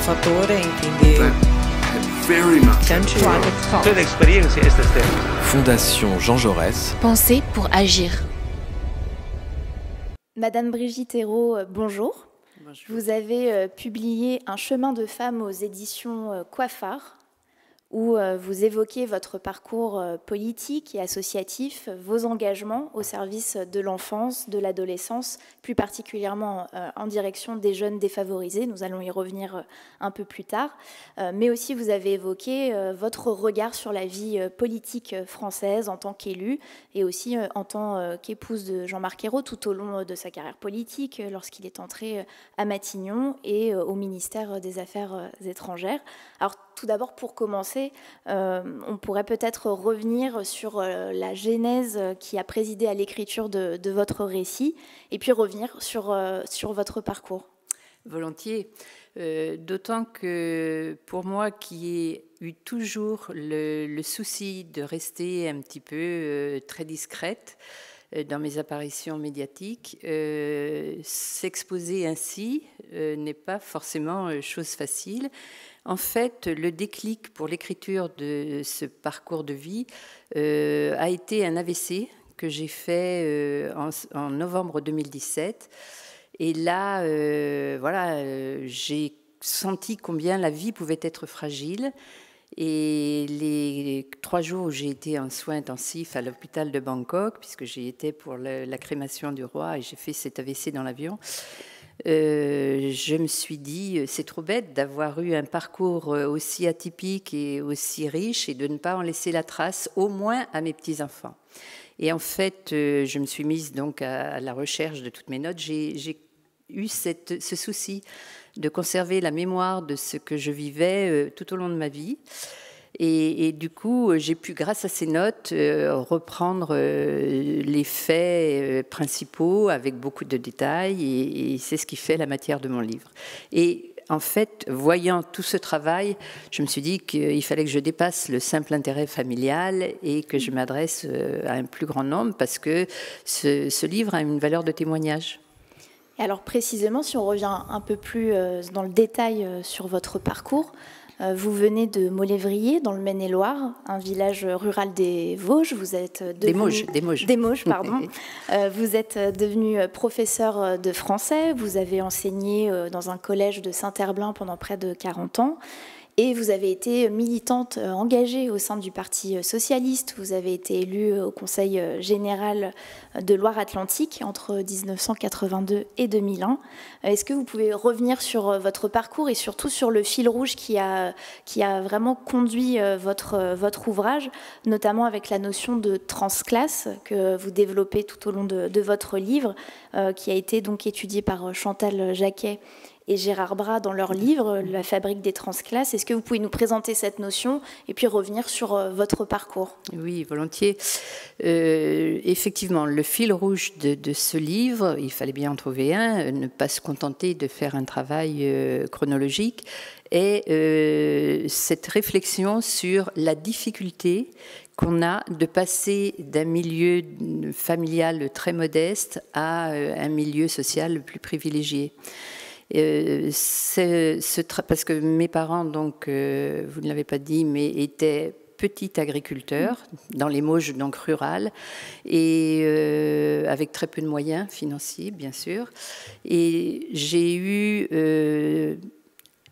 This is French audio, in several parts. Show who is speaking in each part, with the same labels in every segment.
Speaker 1: fattore intende
Speaker 2: Toda experiência estas terras.
Speaker 3: Fondation Jean Jaurès.
Speaker 4: Penser pour agir.
Speaker 5: Madame Brigitte Hérault, bonjour.
Speaker 1: Bonjour.
Speaker 5: Vous avez publié Un chemin de femme aux éditions Coiffard, où vous évoquez votre parcours politique et associatif, vos engagements au service de l'enfance, de l'adolescence, plus particulièrement en direction des jeunes défavorisés. Nous allons y revenir un peu plus tard. Mais aussi, vous avez évoqué votre regard sur la vie politique française en tant qu'élue et aussi en tant qu'épouse de Jean-Marc Ayrault tout au long de sa carrière politique, lorsqu'il est entré à Matignon et au ministère des Affaires étrangères. Alors, tout d'abord, pour commencer, on pourrait peut-être revenir sur la genèse qui a présidé à l'écriture de votre récit, et puis revenir sur votre parcours.
Speaker 6: Volontiers, d'autant que pour moi qui ai eu toujours le souci de rester un petit peu très discrète dans mes apparitions médiatiques, s'exposer ainsi n'est pas forcément chose facile. En fait, le déclic pour l'écriture de ce parcours de vie a été un AVC que j'ai fait en novembre 2017. Et là, j'ai senti combien la vie pouvait être fragile. Et les 3 jours où j'ai été en soins intensifs à l'hôpital de Bangkok, puisque j'y étais pour la crémation du roi et j'ai fait cet AVC dans l'avion, je me suis dit, c'est trop bête d'avoir eu un parcours aussi atypique et aussi riche et de ne pas en laisser la trace, au moins à mes petits-enfants. Et en fait, je me suis mise donc à la recherche de toutes mes notes. J'ai eu ce souci de conserver la mémoire de ce que je vivais tout au long de ma vie. Et du coup, j'ai pu, grâce à ces notes, reprendre les faits principaux avec beaucoup de détails, et c'est ce qui fait la matière de mon livre. Et en fait, voyant tout ce travail, je me suis dit qu'il fallait que je dépasse le simple intérêt familial et que je m'adresse à un plus grand nombre, parce que ce livre a une valeur de témoignage.
Speaker 5: Et alors précisément, si on revient un peu plus dans le détail sur votre parcours, vous venez de Molévrier, dans le Maine-et-Loire, un village rural des Vosges. Vous êtes devenu... Des Mauges, pardon. Vous êtes devenu professeur de français. Vous avez enseigné dans un collège de Saint-Herblain pendant près de 40 ans. Et vous avez été militante engagée au sein du Parti socialiste. Vous avez été élue au Conseil général de Loire-Atlantique entre 1982 et 2001. Est-ce que vous pouvez revenir sur votre parcours et surtout sur le fil rouge qui a vraiment conduit votre ouvrage, notamment avec la notion de transclasse que vous développez tout au long de votre livre, qui a été donc étudié par Chantal Jacquet et Gérard Bras dans leur livre « La fabrique des transclasses ». Est-ce que vous pouvez nous présenter cette notion et puis revenir sur votre parcours?
Speaker 6: Oui, volontiers. Effectivement, le fil rouge de ce livre, il fallait bien en trouver un, ne pas se contenter de faire un travail chronologique, est cette réflexion sur la difficulté qu'on a de passer d'un milieu familial très modeste à un milieu social le plus privilégié. Parce que mes parents, donc, vous ne l'avez pas dit, mais étaient petits agriculteurs dans les Mauges, donc rurales, et avec très peu de moyens financiers, bien sûr. Et j'ai eu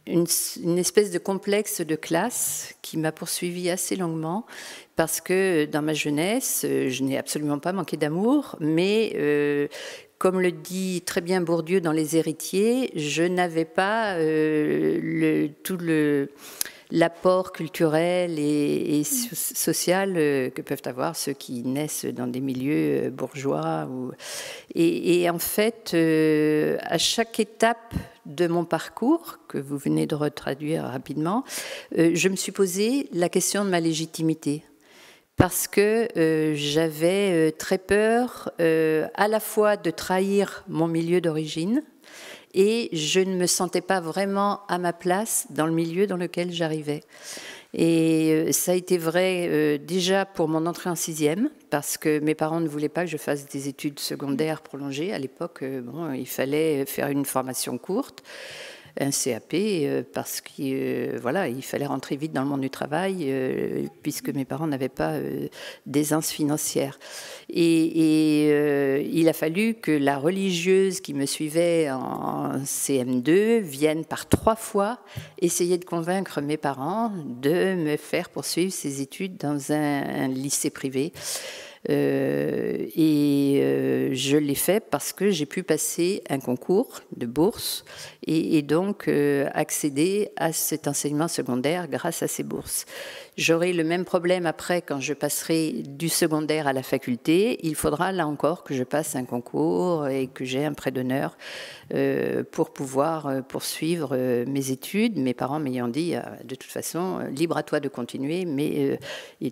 Speaker 6: une espèce de complexe de classe qui m'a poursuivie assez longuement, parce que dans ma jeunesse, je n'ai absolument pas manqué d'amour, mais comme le dit très bien Bourdieu dans Les Héritiers, je n'avais pas tout l'apport culturel et social que peuvent avoir ceux qui naissent dans des milieux bourgeois. Et en fait, à chaque étape de mon parcours, que vous venez de retraduire rapidement, je me suis posé la question de ma légitimité. Parce que j'avais très peur à la fois de trahir mon milieu d'origine, et je ne me sentais pas vraiment à ma place dans le milieu dans lequel j'arrivais. Et ça a été vrai déjà pour mon entrée en 6e, parce que mes parents ne voulaient pas que je fasse des études secondaires prolongées. À l'époque, il fallait faire une formation courte. un CAP parce qu'il voilà, il fallait rentrer vite dans le monde du travail puisque mes parents n'avaient pas d'aisance financière. Et il a fallu que la religieuse qui me suivait en CM2 vienne par 3 fois essayer de convaincre mes parents de me faire poursuivre ces études dans un lycée privé. Je l'ai fait parce que j'ai pu passer un concours de bourse et donc accéder à cet enseignement secondaire grâce à ces bourses. J'aurai le même problème après quand je passerai du secondaire à la faculté. Il faudra là encore que je passe un concours et que j'ai un prêt d'honneur pour pouvoir poursuivre mes études. Mes parents m'ayant dit de toute façon, libre à toi de continuer, mais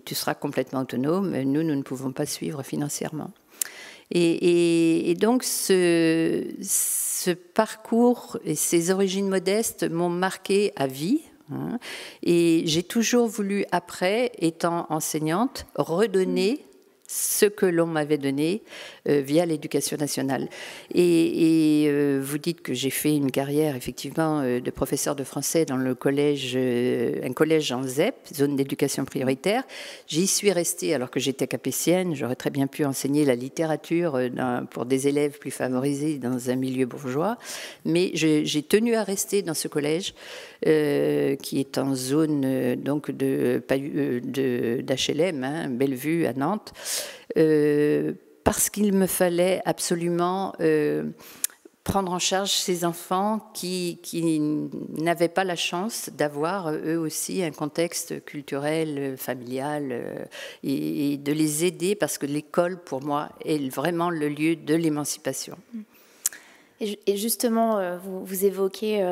Speaker 6: tu seras complètement autonome. Nous ne pouvons pas suivre financièrement. Et donc ce parcours et ces origines modestes m'ont marqué à vie. Et j'ai toujours voulu, après, étant enseignante, redonner ce que l'on m'avait donné via l'éducation nationale. Et vous dites que j'ai fait une carrière, effectivement, de professeur de français dans le collège, un collège en ZEP, zone d'éducation prioritaire. J'y suis restée alors que j'étais capétienne. J'aurais très bien pu enseigner la littérature pour des élèves plus favorisés dans un milieu bourgeois. Mais j'ai tenu à rester dans ce collège qui est en zone donc d'HLM, hein, Bellevue à Nantes, parce qu'il me fallait absolument prendre en charge ces enfants qui n'avaient pas la chance d'avoir eux aussi un contexte culturel, familial, et de les aider parce que l'école pour moi est vraiment le lieu de l'émancipation.
Speaker 5: Et justement, vous évoquez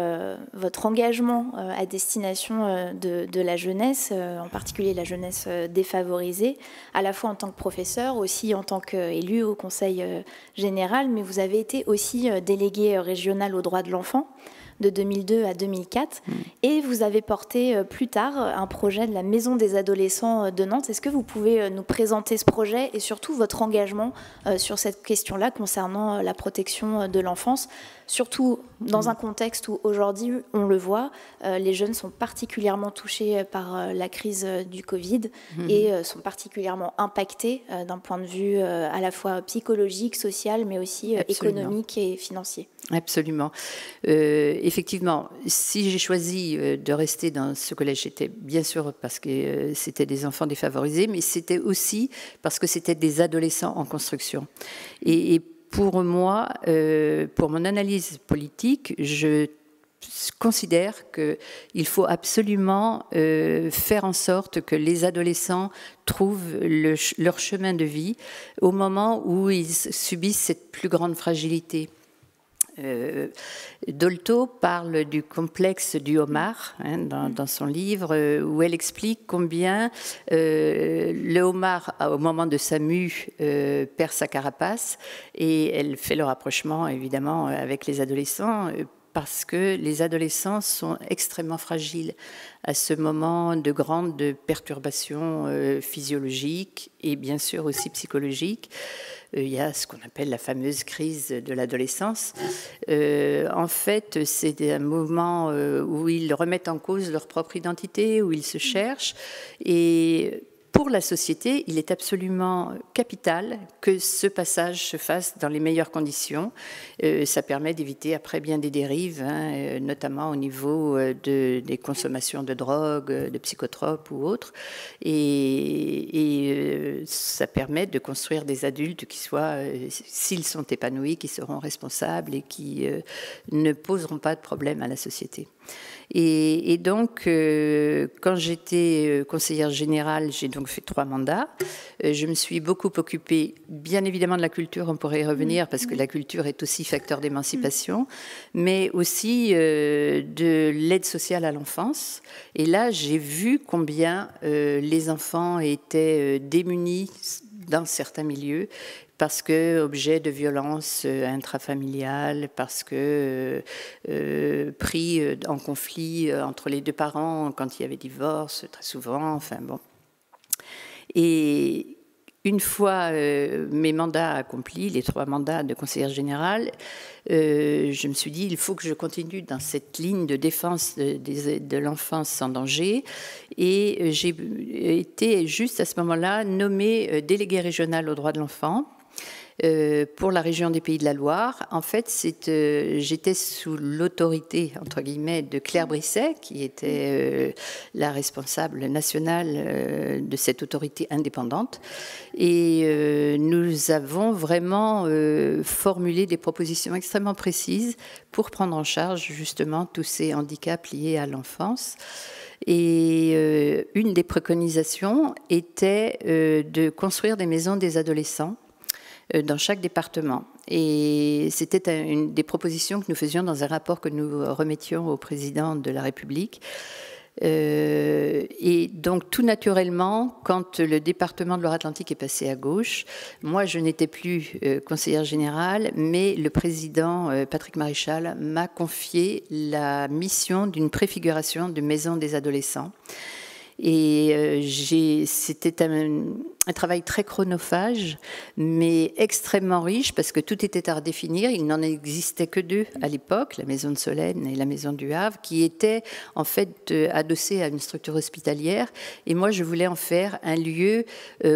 Speaker 5: votre engagement à destination de la jeunesse, en particulier la jeunesse défavorisée, à la fois en tant que professeur, aussi en tant qu'élu au Conseil général, mais vous avez été aussi délégué régional aux droits de l'enfant de 2002 à 2004, et vous avez porté plus tard un projet de la Maison des adolescents de Nantes. Est-ce que vous pouvez nous présenter ce projet et surtout votre engagement sur cette question-là concernant la protection de l'enfance, surtout dans un contexte où aujourd'hui, on le voit, les jeunes sont particulièrement touchés par la crise du Covid et sont particulièrement impactés d'un point de vue à la fois psychologique, social, mais aussi économique et financier.
Speaker 6: Absolument. Effectivement, si j'ai choisi de rester dans ce collège, c'était bien sûr parce que c'était des enfants défavorisés, mais c'était aussi parce que c'était des adolescents en construction. Et pour moi, pour mon analyse politique, je considère qu'il faut absolument faire en sorte que les adolescents trouvent leur chemin de vie au moment où ils subissent cette plus grande fragilité. Dolto parle du complexe du homard dans son livre où elle explique combien le homard au moment de sa mue perd sa carapace, et elle fait le rapprochement évidemment avec les adolescents parce que les adolescents sont extrêmement fragiles à ce moment de grandes perturbations physiologiques et bien sûr aussi psychologiques. Il y a ce qu'on appelle la fameuse crise de l'adolescence. En fait, c'est un moment où ils remettent en cause leur propre identité, où ils se cherchent. Et pour la société, il est absolument capital que ce passage se fasse dans les meilleures conditions. Ça permet d'éviter après bien des dérives, notamment au niveau des consommations de drogue, de psychotropes ou autres. Et ça permet de construire des adultes qui soient, s'ils sont épanouis, qui seront responsables et qui ne poseront pas de problème à la société. Et donc, quand j'étais conseillère générale, j'ai donc fait 3 mandats. Je me suis beaucoup occupée, bien évidemment, de la culture, on pourrait y revenir, parce que la culture est aussi facteur d'émancipation, mais aussi de l'aide sociale à l'enfance. Et là, j'ai vu combien les enfants étaient démunis dans certains milieux, parce que objet de violence intrafamiliale, parce que pris en conflit entre les 2 parents quand il y avait divorce, très souvent, enfin bon. Et une fois mes mandats accomplis, les 3 mandats de conseillère générale, je me suis dit, il faut que je continue dans cette ligne de défense de l'enfance sans danger. Et j'ai été juste à ce moment-là nommée déléguée régionale aux droits de l'enfant pour la région des Pays de la Loire. En fait, j'étais sous l'autorité, entre guillemets, de Claire Brisset, qui était la responsable nationale de cette autorité indépendante. Et nous avons vraiment formulé des propositions extrêmement précises pour prendre en charge justement tous ces handicaps liés à l'enfance. Et une des préconisations était de construire des maisons des adolescents dans chaque département. Et c'était une des propositions que nous faisions dans un rapport que nous remettions au président de la République. Et donc, tout naturellement, quand le département de Loire-Atlantique est passé à gauche, moi, je n'étais plus conseillère générale, mais le président Patrick Maréchal m'a confié la mission d'une préfiguration de maison des adolescents. Et c'était un travail très chronophage, mais extrêmement riche, parce que tout était à redéfinir. Il n'en existait que 2 à l'époque, la maison de Solesmes et la maison du Havre, qui étaient en fait adossées à une structure hospitalière. Et moi, je voulais en faire un lieu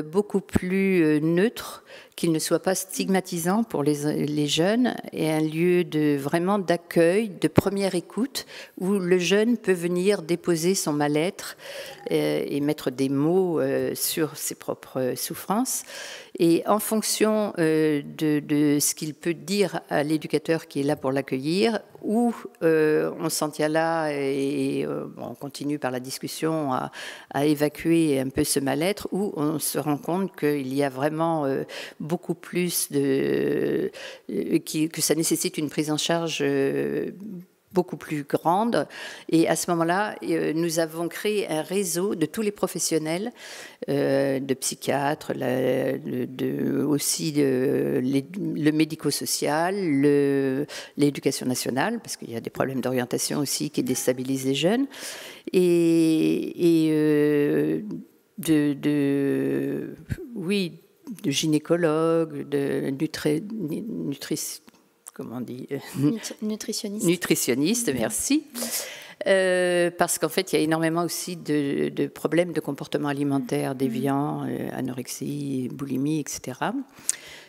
Speaker 6: beaucoup plus neutre, qu'il ne soit pas stigmatisant pour les jeunes, et un lieu vraiment d'accueil, de première écoute, où le jeune peut venir déposer son mal-être et mettre des mots sur ses propres souffrances. Et en fonction de ce qu'il peut dire à l'éducateur qui est là pour l'accueillir, ou on s'en tient là et on continue par la discussion à évacuer un peu ce mal-être, ou on se rend compte qu'il y a vraiment beaucoup plus que ça nécessite une prise en charge beaucoup plus grande. Et à ce moment-là, nous avons créé un réseau de tous les professionnels, de psychiatres, aussi le médico-social, l'éducation nationale, parce qu'il y a des problèmes d'orientation aussi qui déstabilisent les jeunes, de gynécologues, de nutritionniste, merci. Parce qu'en fait, il y a énormément aussi de problèmes de comportement alimentaire déviant, anorexie, boulimie, etc.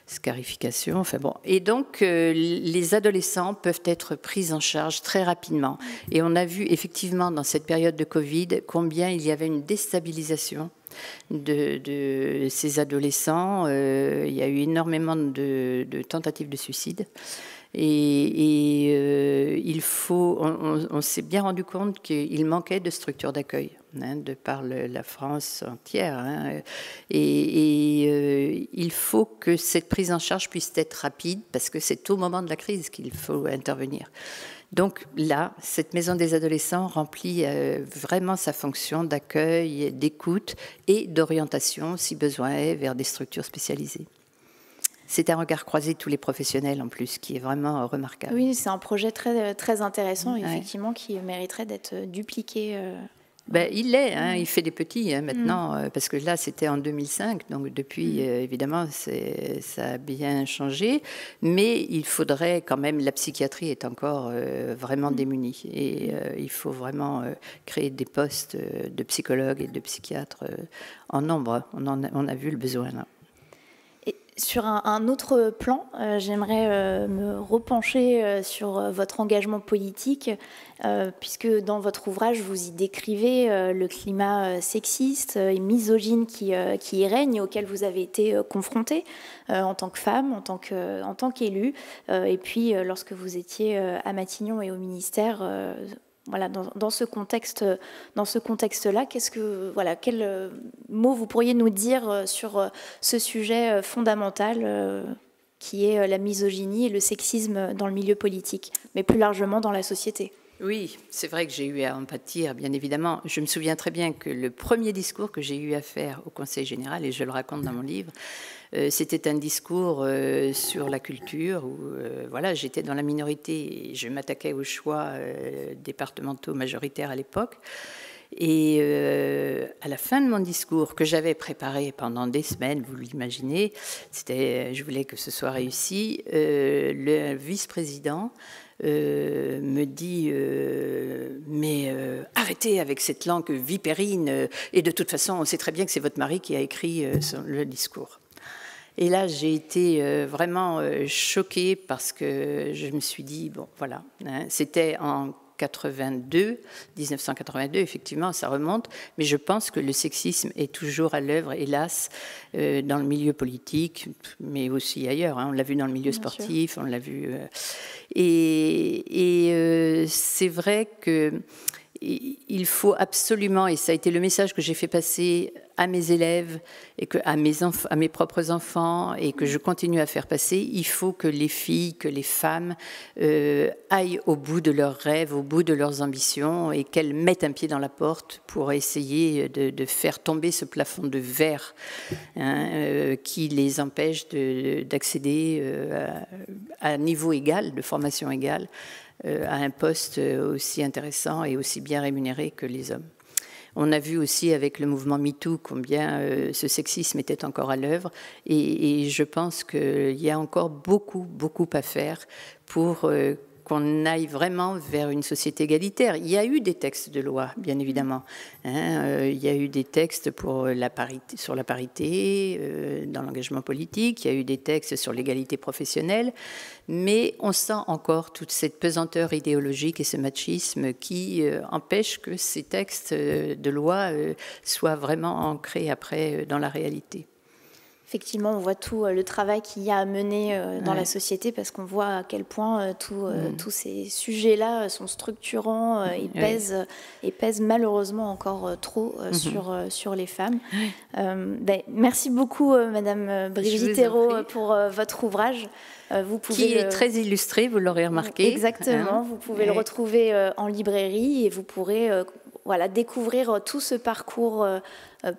Speaker 6: Scarification, enfin bon. Et donc, les adolescents peuvent être pris en charge très rapidement. Et on a vu effectivement dans cette période de Covid combien il y avait une déstabilisation de ces adolescents. Il y a eu énormément de tentatives de suicide. On s'est bien rendu compte qu'il manquait de structures d'accueil, de par la France entière. Il faut que cette prise en charge puisse être rapide, parce que c'est au moment de la crise qu'il faut intervenir. Donc là, cette maison des adolescents remplit vraiment sa fonction d'accueil, d'écoute et d'orientation, si besoin est, vers des structures spécialisées. C'est un regard croisé de tous les professionnels en plus, qui est vraiment remarquable.
Speaker 5: Oui, c'est un projet très, très intéressant, effectivement, qui mériterait d'être dupliqué.
Speaker 6: Il l'est, il fait des petits maintenant, parce que là c'était en 2005, donc depuis évidemment ça a bien changé, mais il faudrait quand même, la psychiatrie est encore vraiment démunie, et il faut vraiment créer des postes de psychologues et de psychiatres en nombre. On a vu le besoin là.
Speaker 5: Sur un autre plan, j'aimerais me repencher sur votre engagement politique, puisque dans votre ouvrage, vous y décrivez le climat sexiste et misogyne qui y règne, auquel vous avez été confronté en tant que femme, en tant qu'élue, et puis lorsque vous étiez à Matignon et au ministère. Voilà, dans ce contexte-là, quel mot vous pourriez nous dire sur ce sujet fondamental qui est la misogynie et le sexisme dans le milieu politique, mais plus largement dans la société?
Speaker 6: Oui, c'est vrai que j'ai eu à en pâtir, bien évidemment. Je me souviens très bien que le premier discours que j'ai eu à faire au Conseil général, et je le raconte dans mon livre, c'était un discours sur la culture où j'étais dans la minorité et je m'attaquais aux choix départementaux majoritaires à l'époque. Et à la fin de mon discours, que j'avais préparé pendant des semaines, vous l'imaginez, je voulais que ce soit réussi, le vice-président me dit mais arrêtez avec cette langue vipérine, et de toute façon on sait très bien que c'est votre mari qui a écrit le discours. Et là j'ai été vraiment choquée parce que je me suis dit bon voilà, hein, c'était en 1982, effectivement, ça remonte, mais je pense que le sexisme est toujours à l'œuvre, hélas, dans le milieu politique, mais aussi ailleurs. Hein. On l'a vu dans le milieu sportif, on l'a vu. C'est vrai que il faut absolument, et ça a été le message que j'ai fait passer à mes élèves et à mes propres enfants et que je continue à faire passer, il faut que les filles, que les femmes aillent au bout de leurs rêves, au bout de leurs ambitions et qu'elles mettent un pied dans la porte pour essayer de faire tomber ce plafond de verre hein, qui les empêche d'accéder à niveau égal, de formation égale, à un poste aussi intéressant et aussi bien rémunéré que les hommes. On a vu aussi avec le mouvement MeToo combien ce sexisme était encore à l'œuvre et je pense qu'il y a encore beaucoup à faire pour qu'on aille vraiment vers une société égalitaire. Il y a eu des textes de loi, bien évidemment. Hein, il y a eu des textes pour sur la parité dans l'engagement politique, il y a eu des textes sur l'égalité professionnelle, mais on sent encore toute cette pesanteur idéologique et ce machisme qui empêche que ces textes de loi soient vraiment ancrés après dans la réalité.
Speaker 5: Effectivement, on voit tout le travail qu'il y a à mener dans la société parce qu'on voit à quel point tous ces sujets-là sont structurants et pèsent malheureusement encore trop sur les femmes. Merci beaucoup, Madame Brigitte Hérault, pour votre ouvrage. Vous pouvez
Speaker 6: qui est très illustré, vous l'aurez remarqué.
Speaker 5: Exactement, hein, vous pouvez le retrouver en librairie et vous pourrez découvrir tout ce parcours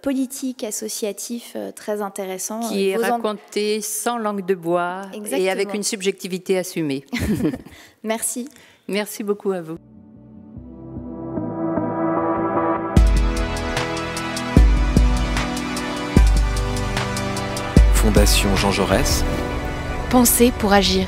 Speaker 5: politique, associatif, très intéressant.
Speaker 6: Qui est raconté sans langue de bois. Exactement. Et avec une subjectivité assumée.
Speaker 5: Merci.
Speaker 6: Merci beaucoup à vous.
Speaker 3: Fondation Jean Jaurès.
Speaker 1: Penser pour agir.